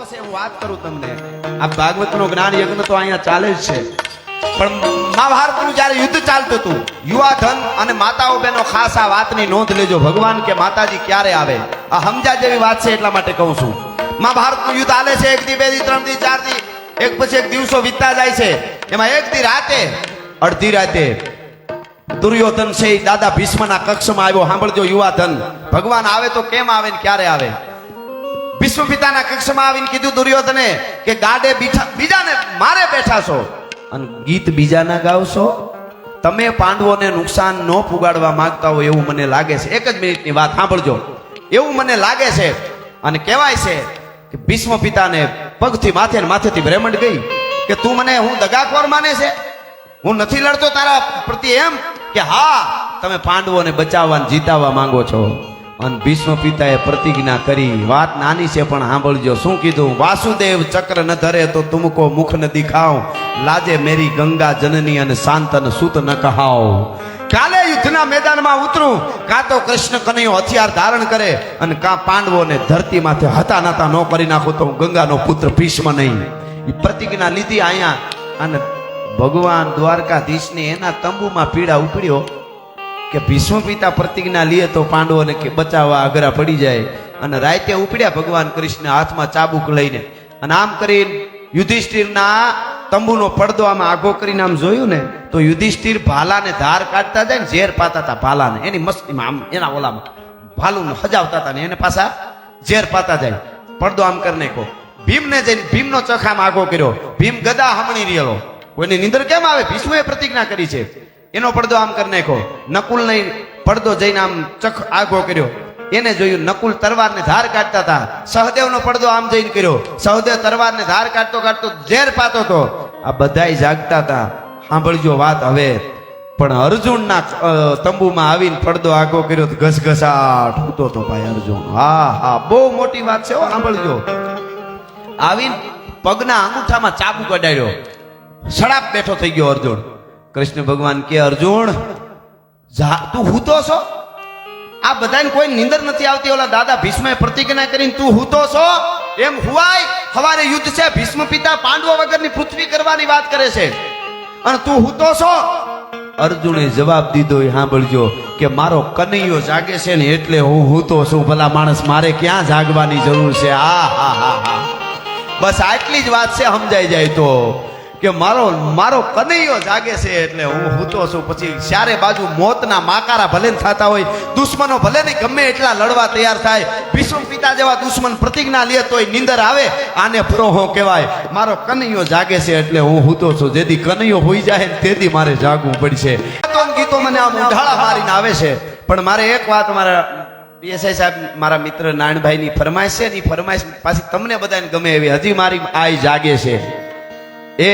છે હું વાત કરું તમને આ ભાગવતનું જ્ઞાન યજ્ઞ તો અહીંયા ચાલે જ છે પણ મહાભારતનું જ્યારે યુદ્ધ ચાલતું હતું યુવાધન અને માતાઓ બહેનો ખાસ આ વાતની નોંધ લેજો ભગવાન કે માતાજી ક્યારે આવે આ સમજા જેવી વાત છે એટલા માટે કહું છું મહાભારતનું યુદ્ધ ચાલે છે 1 દી 2 દી 3 દી 4 દી એક પછી એક દિવસો વીતતા જાય છે એમાં એક દી રાતે અડધી રાતે દુર્યોધન છે દાદા ભીષ્મના કક્ષમાં આવ્યો સાંભળજો યુવાધન ભગવાન આવે તો કેમ આવે ને ક્યારે આવે ભીષ્મ પિતાના કક્ષમાં આવીને કીધું દુર્યોધને કે ગાડે બીજાને મારે બેઠા છો અને ગીત બીજાના ગાવશો તમે પાંડવોને નુકસાન ન પુગાડવા માંગતા હોય એવું મને લાગે છે એક જ મિનિટની વાત સાંભળજો એવું મને લાગે છે અને કહેવાય છે કે ભીષ્મ પિતાને પગથી માથે ને માથેથી બ્રેમંડ ગઈ કે તું મને હું દગાખોર માને છે હું નથી લડતો તારા પ્રત્યે એમ કે હા તમે પાંડવોને બચાવવા જીતાવવા માંગો છો અને ભીષ્મ પિતાએ પ્રતિજ્ઞા કરી વાત નાની છે પણ સાંભળજો શું કીધું વાસુદેવ ચક્ર ન ધરે તો તુમકો મુખ ન દિખાવ લાજે મેરી ગંગા જનની અને શાંતન સૂત ન કહાવ કાલે યુદ્ધના મેદાનમાં ઉતરું કાં તો કૃષ્ણ કનૈયો હથિયાર ધારણ કરે અને કાં પાંડવોને ધરતી માથે હતા નાતા ન કરી નાખું તો હું ગંગાનો પુત્ર ભીષ્મ નહીં એ પ્રતિજ્ઞા લીધી અહીંયા અને ભગવાન દ્વારકાધીશને એના તંબુમાં પીડા ઉપડ્યો કે ભીષ્મ પિતા પ્રતિજ્ઞા લે તો પાંડવોને કે બચાવવા અઘરા પડી જાય અને રાતે ઉપડ્યા ભગવાન કૃષ્ણ હાથમાં ચાબુક લઈને અને આમ કરીને યુધિષ્ઠિરના તંબુનો પડદો આમ આગો કરીને આમ જોયું ને તો યુધિષ્ઠિર ભાલાને ધાર કાઢતા જાય ને ઝેર પાતા હતા ભાલાને એની મસ્તીમાં આમ એના ઓલામાં ભાલું હજાવતા હતા ને એને પાછા ઝેર પાતા જાય પડદો આમ કરી નાખો ભીમને જઈને ભીમનો ચખ આમ આગો કર્યો ભીમ ગદા હમણી રહેલો કોઈની નીંદર કેમ આવે ભીષ્મએ પ્રતિજ્ઞા કરી છે એનો પડદો આમ કરી નાખો નકુલ નહીં પડદો જઈને આમ ચખ આગો કર્યો એને જોયું નકુલ તરવારને ધાર કાઢતા હતા સહદેવનો પડદો આમ જઈને કર્યો સહદેવ તરવારને ધાર કાઢતો કાઢતો ઝેર પાતો હતો આ બધાય જાગતા હતા સાંભળજો વાત હવે પણ અર્જુનના તંબુમાં આવીને પડદો આગો કર્યો તો ઘસઘસાટ ઉતો તો ભાઈ અર્જુન હા હા બહુ મોટી વાત છે સાંભળજો આવીને પગના અંગૂઠામાં ચાબુ કઢાડ્યો સડાપ બેઠો થઈ ગયો અર્જુન કૃષ્ણ ભગવાન કે અર્જુન તું હૂતો છો આ બધાને કોઈ નીંદર નથી આવતી ઓલા દાદા ભીષ્મએ પ્રતિજ્ઞા કરીને તું હૂતો છો એમ હુવાય હવારે યુદ્ધ છે ભીષ્મ પિતા પાંડવો વગરની પૃથ્વી કરવાની વાત કરે છે અને તું હૂતો છો અર્જુને જવાબ દીધો સાંભળજો કે મારો કનૈયો જાગે છે ને એટલે હું હૂતો છું ભલા માણસ મારે ક્યાં જાગવાની જરૂર છે હા હા હા હા બસ આટલી જ વાત છે સમજાઈ જાય તો કે મારો કનૈયો જાગે છે એટલે હું હૂતો છું પછી ચારે બાજુ મોતના માકારા ભલે થતા હોય દુશ્મનો ભલે નહીં ગમે એટલા લડવા તૈયાર થાય ભીષ્મ પિતા જેવા દુશ્મન પ્રતિજ્ઞા લે તોય નીંદર આવે આને ફરોહો કહેવાય મારો કનૈયો જાગે છે એટલે હું હૂતો છું જેથી કનૈયો હોઈ જાય તેથી મારે જાગવું પડશે ગીતો મને આમ ઉઢાળા મારીને આવે છે પણ મારે એક વાત મારા પીએસઆઈ સાહેબ મારા મિત્ર નાનભાઈની ફરમાઈશ છે ને ફરમાઈશ પાછી તમને બધાને ગમે એવી હજી મારી આઈ જાગે છે એ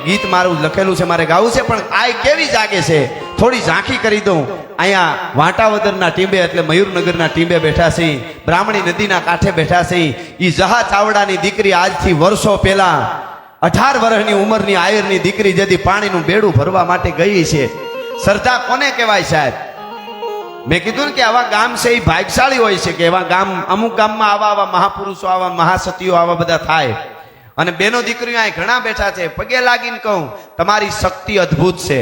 ગીત મારું લખેલું છે મારે ગાવું છે પણ આ કેવી જાગે છે થોડી ઝાંખી કરી દઉં અહીંયા વાંટાવદરના ટીંબે એટલે મયુરનગરના ટીંબે બેઠા છે બ્રાહ્મણી નદીના કાંઠે બેઠા છે એ જહા ચાવડાની દીકરી આજથી વર્ષો પહેલા 18 વર્ષની ઉંમરની આયરની દીકરી જેથી પાણીનું બેડું ભરવા માટે ગઈ છે શ્રદ્ધા કોને કહેવાય સાહેબ મેં કીધું ને કે આવા ગામ છે એ ભાગ્યશાળી હોય છે કે એવા ગામ અમુક ગામમાં આવા મહાપુરુષો આવા મહાસતીઓ આવા બધા થાય અને બેનો દીકરીઓ અહીં ઘણા બેઠા છે પગે લાગીને કહું તમારી શક્તિ અદ્ભુત છે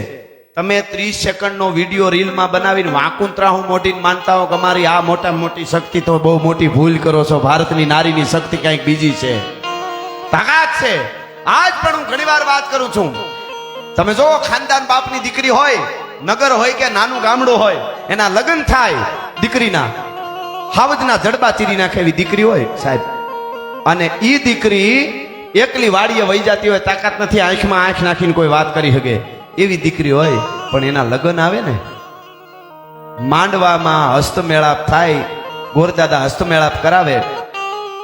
તમે 30 સેકન્ડનો વિડીયો રીલમાં બનાવીને વાંકુંતરા હું મોટીને માનતા હો કે અમારી આ મોટા મોટી શક્તિ તો બહુ મોટી ભૂલ કરો છો ભારતની નારીની શક્તિ કંઈક બીજી છે તાકાત છે આજ પણ હું ઘણીવાર વાત કરું છું તમે જો ખાનદાન બાપની દીકરી હોય નગર હોય કે નાનું ગામડું હોય એના લગ્ન થાય દીકરીના હાવજના જડબા ચીરી નાખે એવી દીકરી હોય સાહેબ અને ઈ દીકરી એકલી વાડીએ વહી જતી હોય તાકાત નથી આંખમાં આંખ નાખીને કોઈ વાત કરી શકે એવી દીકરી હોય પણ એના લગ્ન આવે ને માંડવામાં હસ્તમેળાપ થાય ગોરદાદા હસ્તમેળાપ કરાવે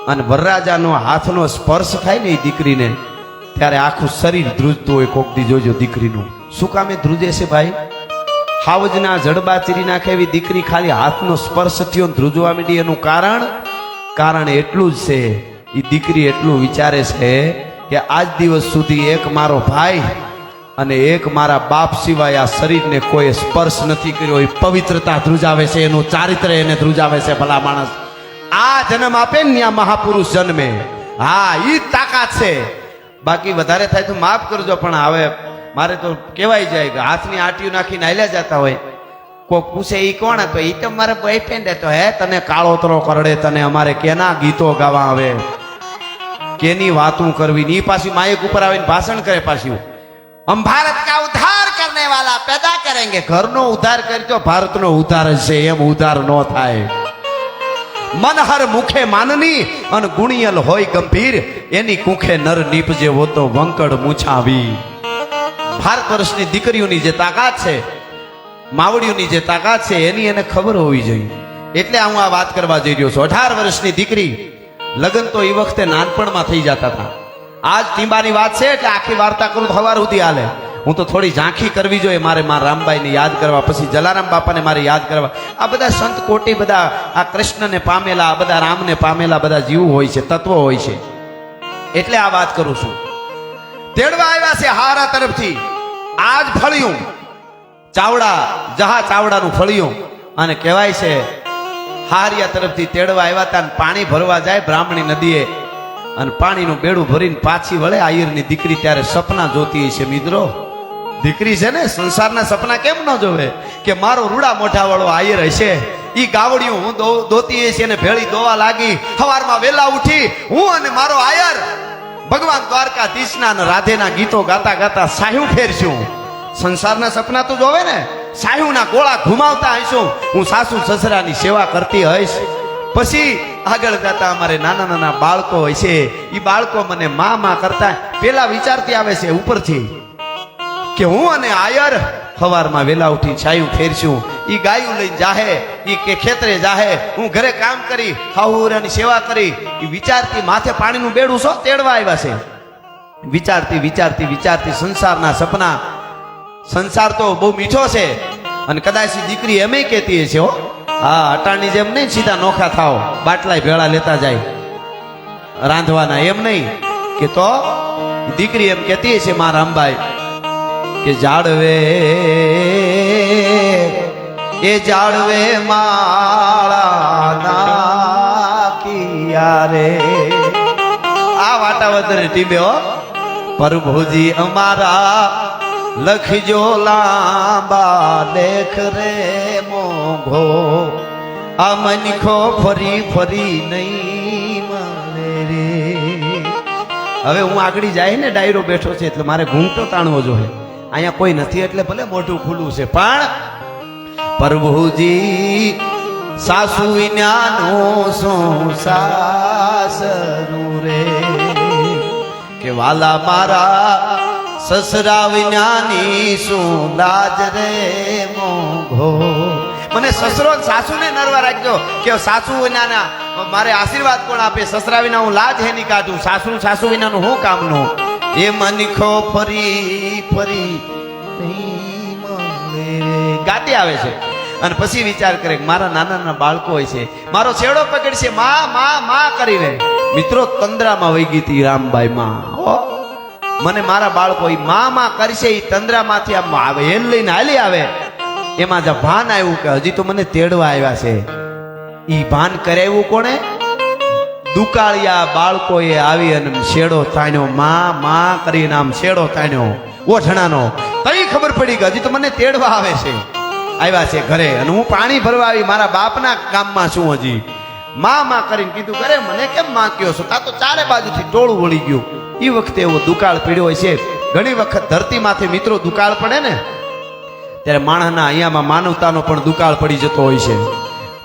અને વરરાજાનો હાથનો સ્પર્શ થાય ને એ દીકરીને ત્યારે આખું શરીર ધ્રુજતું હોય કોક દી જોજો દીકરીનું શું કામે ધ્રુજે છે ભાઈ હાવજના જડબા ચીરી નાખે એવી દીકરી ખાલી હાથનો સ્પર્શ થયો ધ્રુજવા માંડી એનું કારણ એટલું જ છે એ દીકરી એટલું વિચારે છે કે આજ દિવસ સુધી એક મારો ભાઈ અને એક મારા બાપ સિવાય આ શરીરને કોઈ સ્પર્શ નથી કર્યો એ પવિત્રતા ધ્રુજાવે છે એનું ચારિત્ર્ય એને ધ્રુજાવે છે ભલા માણસ આ જન્મ આપે ને ત્યાં મહાપુરુષ જન્મે હા ઈ જ તાકાત છે. બાકી વધારે થાય તો માફ કરજો, પણ હવે મારે તો કહેવાય જાય કે હાથની આટીઓ નાખીને હાલ્યા જતા હોય, કોક પૂછે ઈ કોણ હતો, ઈ તો મારા બોયફ્રેન્ડ હતો. હે તને કાળોતરો કરડે, તને અમારે કેના ગીતો ગાવા આવે, કેની વાતું કરવી, ની પાછી માઇક ઉપર આવીને ભાષણ કરે પાછી. हम भारत का उद्धार करने वाला पैदा करेंगे. ઘરનો ઉદ્ધાર કરી તો ભારતનો ઉદ્ધાર જ છે, એમ ઉદ્ધાર ન થાય. મનહર મુખે માનની અને ગુણિયલ હોય ગંભીર, એની કુખે નર નીપજે હો તો વંકડ મૂછાવી. ભારત વર્ષની દીકરીઓની જે તાકાત છે, માવડીઓની જે તાકાત છે, એની એને ખબર હોવી જોઈએ. એટલે હું આ વાત કરવા જઈ રહ્યો છું. 18 વર્ષની દીકરી, લગ્ન તો એ વખતે નાનપણમાં થઈ જતા હતા. આજ ટીંબાની વાત છે એટલે આખી વાર્તા કરું તો સવાર સુધી હાલે. હું તો થોડી ઝાંખી કરવી જોઈએ મારે, મારા રામબાઈને યાદ કરવા, પછી જલારામ બાપાને મારે યાદ કરવા. આ બધા સંત કોટી, બધા આ કૃષ્ણને પામેલા, આ બધા રામને પામેલા બધા જીવ હોય છે, તત્વો હોય છે. એટલે આ વાત કરું છું. તેડવા આવ્યા છે હારા તરફથી. આજ ફળિયું ચાવડા, જહા ચાવડાનું ફળિયું, અને કહેવાય છે હારિયા તરફથી તેડવા આવ્યા હતા. પાણી ભરવા જાય બ્રાહ્મણી નદીએ, અને પાણીનું બેડું ભરીને પાછી વળે આયરની દીકરી. ત્યારે સપના જોતી છે મિત્રો. દીકરી છે ને, સંસારના સપના કેમ ન જોવે કે મારો રૂડા મોઢા વાળો આયર હશે, ઈ ગાવડિયું હું દોતી હશે ને ભેળી દોવા લાગી. સવારમાં વેલા ઉઠી હું અને મારો આયર ભગવાન દ્વારકાધીશના અને રાધેના ગીતો ગાતા ગાતા સાહ્યું ફેરશું. સંસારના સપના તો જોવે ને, સાહ્યુના ગોળા ઘુમાવતા હઈશું. હું સાસુ સસરાની સેવા કરતી હઈશ. પછી આગળ જતા અમારે નાના નાના બાળકો હોય છે, એ બાળકો મને માં કરતા પેલા વિચારતી આવે છે ઉપરથી કે હું અને આયર સવારમાં વેલા ઉઠી છાયું ફેરશું. ઈ ગાયું લઈને જાહે, ઈ કે ખેતરે જાહે, હું ઘરે કામ કરી હાહુરાની સેવા કરી. ઈ વિચારતી માથે પાણીનું બેડું છો તેડવા આવ્યા છે. વિચારતી વિચારતી વિચારતી સંસારના સપના. સંસાર તો બહુ મીઠો છે, અને કદાચ દીકરી એમ કહેતી છે, હો હા અટાણની જેમ નહીં સીધા નોખા થાવ, બાટલાય ભેળા લેતા જાય રાંધવાના, એમ નહીં કે. તો દીકરી એમ કહેતી છે મારા રામબાઈ કે જાળવે એ જાળવે માળા નાખિયા રે. આ વાટાવદરે ટીમે હો પ્રભુજી અમારા લખજો લાંબા લેખ રે મોઘો, આ મનખો ફરી ફરી નહીં મળે રે. હવે હું આગળ જાય ને, ડાયરો બેઠો છે એટલે મારે ઘૂંટો તાણવો જોઈએ. અહીંયા કોઈ નથી એટલે ભલે મોઢું ખુલ્લું છે, પણ પ્રભુજી સાસુ વિનાનો શું સાસરું રે, કે વાલા મારા સસરા વિનાની શું લાજ રે મોઘો. મને સસરો સાસુને નરવા રાખજો કે સાસુ વિનાના મારે આશીર્વાદ કોણ આપે. સસરા વિના હું લાજ હેની કાઢું, સાસુ વિનાનું હું કામનું. એ મનખો ફરી ફરી નહીં મળે ગાતી આવે છે. અને પછી વિચાર કરે કે મારા નાના નાના બાળકો હોય છે, મારો છેડો પકડશે માં કરીને. મિત્રો તંદ્રામાં વહી ગઈ હતી રામબાઈ માં. મને મારા બાળકો માં કરશે, એ તંદ્રામાંથી આમ આવે હેલ લઈને હાલી આવે. એમાં જ ભાન આવ્યું કે હજી તો મને તેડવા આવ્યા છે. ઈ ભાન કરાવ્યું કોણે? દુકાળિયા બાળકોએ આવી અને શેડો તાણ્યો, માં કરીને આમ શેડો તાણ્યો ઓઢણાનો. તઈ ખબર પડી કે હજી તો મને તેડવા આવે છે, આવ્યા છે ઘરે. અને હું પાણી ભરવા આવી મારા બાપના ગામમાં છું. હજી માં કરીને કીધું કરે મને કેમ માં કયો છો? તા તો ચારે બાજુથી ટોળું વળી ગયું. એ વખતે એવો દુકાળ પીડ્યો હોય છે. ઘણી વખત ધરતી માથે મિત્રો દુકાળ પડે ને, ત્યારે માણસના અહીંયામાં માનવતાનો પણ દુકાળ પડી જતો હોય છે.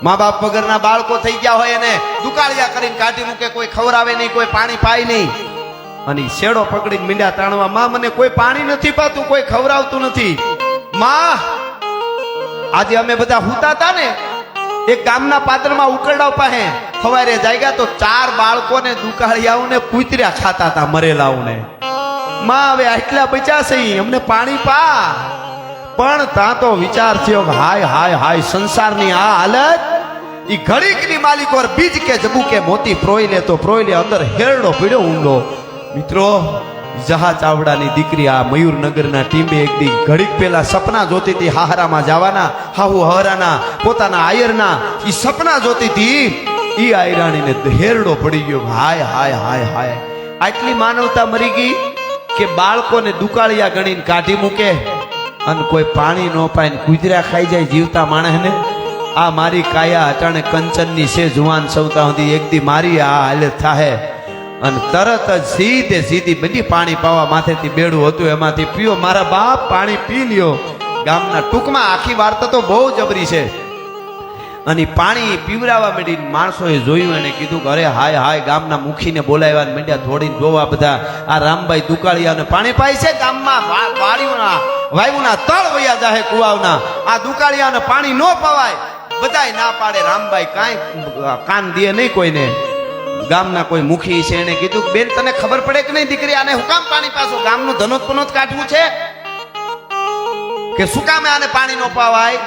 મા બાપ વગરના બાળકો થઈ ગયા હોય અને દુકાળિયા કરીને કાઢી મૂકે, કોઈ ખવડાવે નહીં, કોઈ પાણી પાય નહીં. અને શેડો પકડીને મીંડા તાણવા, માં મને કોઈ પાણી નથી પાતું, કોઈ ખવડાવતું નથી. માં આજે અમે બધા હુતા હતા ને, એક ગામના પાદરમાં ઉકરડાવ પાસે સવારે જાગ્યા તો 4 બાળકોને દુકાળિયાઓને કૂતર્યા ખાતા હતા, મરેલાઓને. માં હવે આટલા બચ્યા છે, અમને પાણી પા. પણ ત્યાં તો વિચાર થયો કે હાય હાય હાય, સંસારની આ હાલત. ઈ ઘડીકની માલિક ઓર બીજ કે જબુ કે મોતી પ્રોઈ લે તો પ્રોઈ લે, અંદર હેરડો પીડ્યો ઊંડો. મિત્રો જહા ચાવડાની દીકરી આ મયુરનગરના ટીમે એક દી ઘડીક પેલા સપના જોતી હતી હાહરામાં જવાના, હાહુ હરાના, પોતાના આયરના. ઈ સપના જોતી હતી. ઈ આયરાણીને હેરડો પડી ગયો. હાય હાય હાય હાય, આટલી માનવતા મરી ગઈ કે બાળકોને દુકાળિયા ગણીને કાઢી મૂકે અને કોઈ પાણી ન પાય ને કુતરા ખાઈ જાય જીવતા માણસને. આ મારી કાયા અટાણે કંચનની છે જુવાન સૌતા સુધી એક દી મારી આ હાલત થાહે અને તરત જ સીધી બધી પાણી પાવા માથેથી બેડું હતું એમાંથી પીઓ. મારા બાપ પાણી પી લ્યો. ગામના ટૂંકમાં આખી વાર્તા તો બહુ જબરી છે. અને પાણી પીવરાવા માંડીને માણસોએ જોયું, એને કીધું કે અરે હાય હાય, ગામના મુખીને બોલાવ્યા માંડ્યા થોડીને જોવા બધા. આ રામભાઈ દુકાળિયાને પાણી પાય છે ગામમાં, વાયુના તળ વયા જાહે કુવાવના, આ દુકાળિયાને પાણી ન પવાય. બધાય ના પાડે. રામભાઈ કાંઈ કાન દે નહીં કોઈને. ગામના કોઈ મુખી છે એને કીધું બેન તને ખબર પડે કે નહીં દીકરી, આને હું કામ પાણી પાછો ગામનું ધનોત પનોત કાઢવું છે કે શું કામે આને પાણી ન પાવાય?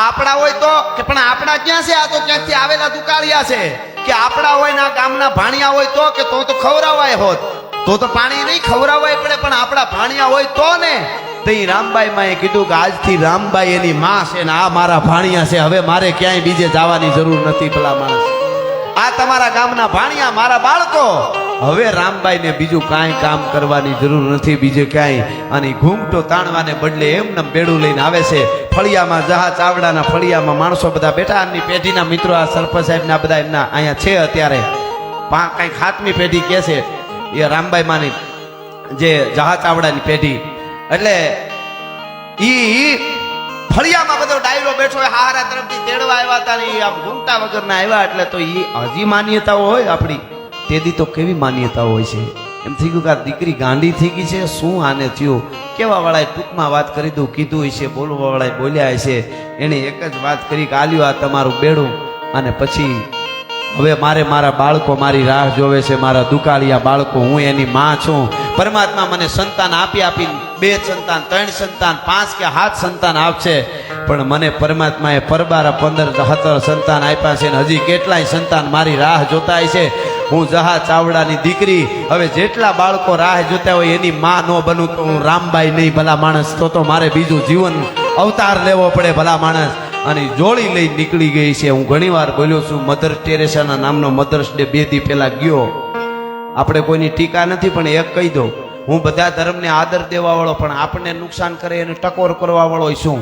આપણા હોય તો કે પણ આપણા ક્યાં છે? આ તો ક્યાંથી આવેલા દુકાળિયા છે. કે આપણા હોય ને આ ગામના ભાણિયા હોય તો કે તો ખવરાવાય હોત, તો પાણી નહીં ખવરાવાય પડે, પણ આપણા ભાણિયા હોય તો ને. તો રામબાઈ માએ કીધું કે આજથી રામબાઈ એની માં છે ને આ મારા ભાણિયા છે, હવે મારે ક્યાંય બીજે જવાની જરૂર નથી. ભલા માણસ, આ તમારા ગામના ભાણિયા મારા બાળકો, હવે રામબાઈને બીજું કાંઈ કામ કરવાની જરૂર નથી બીજે ક્યાંય. અને ઘૂંઘટો તાણવાને બદલે એમને બેડું લઈને આવે છે. ફળિયામાં જહા ચાવડાના ફળિયામાં માણસો બધા બેઠા. એમની પેઢીના મિત્રો આ સરપંચ સાહેબના બધા એમના અહીંયા છે અત્યારે. કંઈક હાથમી પેઢી કે છે એ રામબાઈ માની જે જહા ચાવડાની પેઢી. એટલે ઈ ફળિયામાં બધો ડાયરો બેઠો હોય, હારા તરફથી તેડવા આવ્યા હતા ને આમ ઘૂમતા વગરના આવ્યા. એટલે તો ઈ હજી માન્યતાઓ હોય આપણી, તેદી તો કેવી માન્યતાઓ હોય છે. એમ થઈ ગયું કે આ દીકરી ગાંડી થઈ ગઈ છે, શું આને થયું? કેવા વાળાએ ટૂંકમાં વાત કરી દઉં, કીધું હશે, બોલવા વાળાએ બોલ્યા હશે. એને એક જ વાત કરી કે આલ્યું આ તમારું બેડું, અને પછી હવે મારે મારા બાળકો મારી રાહ જોવે છે, મારા દુકાળિયા બાળકો. હું એની માં છું. પરમાત્મા મને સંતાન આપી 2 સંતાન 3 સંતાન 5 કે 7 સંતાન આપશે, પણ મને પરમાત્માએ પરબારા 15 17 સંતાન આપ્યા છે ને હજી કેટલાય સંતાન મારી રાહ જોતા છે. હું જહા ચાવડાની દીકરી, હવે જેટલા બાળકો રાહ જોતા હોય એની માં ન બનું તો હું રામબાઈ નહીં. ભલા માણસ, તો મારે બીજું જીવન અવતાર લેવો પડે. ભલા માણસ, અને જોડી લઈ નીકળી ગઈ છે. હું ઘણીવાર બોલ્યો છું, મધર ટેરેસાના નામનો મધર્સ ડે 2 દી પહેલા ગયો. આપણે કોઈની ટીકા નથી, પણ એક કહી દઉં, હું બધા ધર્મને આદર દેવા વાળો, પણ આપણને નુકસાન કરે એને ટકોર કરવા વાળો શું?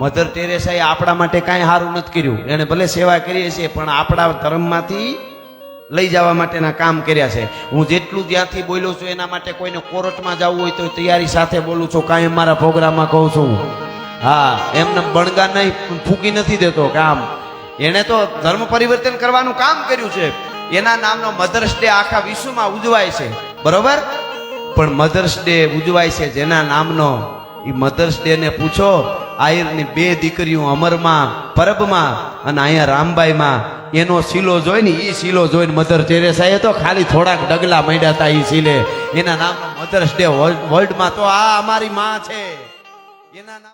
મધર ટેરેસાએ આપણા માટે કાંઈ સારું નથી કર્યું. એને ભલે સેવા કરી છે, પણ આપણા ધર્મમાંથી લઈ જવા માટેના કામ કર્યા છે. હું જેટલું ત્યાંથી બોલ્યો છું એના માટે કોઈને કોર્ટમાં જવું હોય તો તૈયારી સાથે બોલું છું. કાંઈ મારા પ્રોગ્રામમાં કહું છું. હા, એમને બણગા નહીં, ફૂકી નથી દેતો કામ. એને તો ધર્મ પરિવર્તન કરવાનું કામ કર્યું છે. એના નામનો મધર્સ ડે આખા વિશ્વમાં ઉજવાય છે, બરોબર? પણ મધર્સ ડે ઉજવાય છે જેના નામનો, એ મધર્સ ડે ને પૂછો. આયરની 2 દીકરીઓ અમરમાં પરબમાં અને અહીંયા રામબાઈમાં એનો શીલો જોઈ ને, એ શીલો જોઈને મધર ટેરેસાએ તો ખાલી થોડાક ડગલા માંડ્યા હતા. એ શીલે એના નામનો મધર્સ ડે વર્લ્ડમાં તો આ અમારી માં છે. એના નામ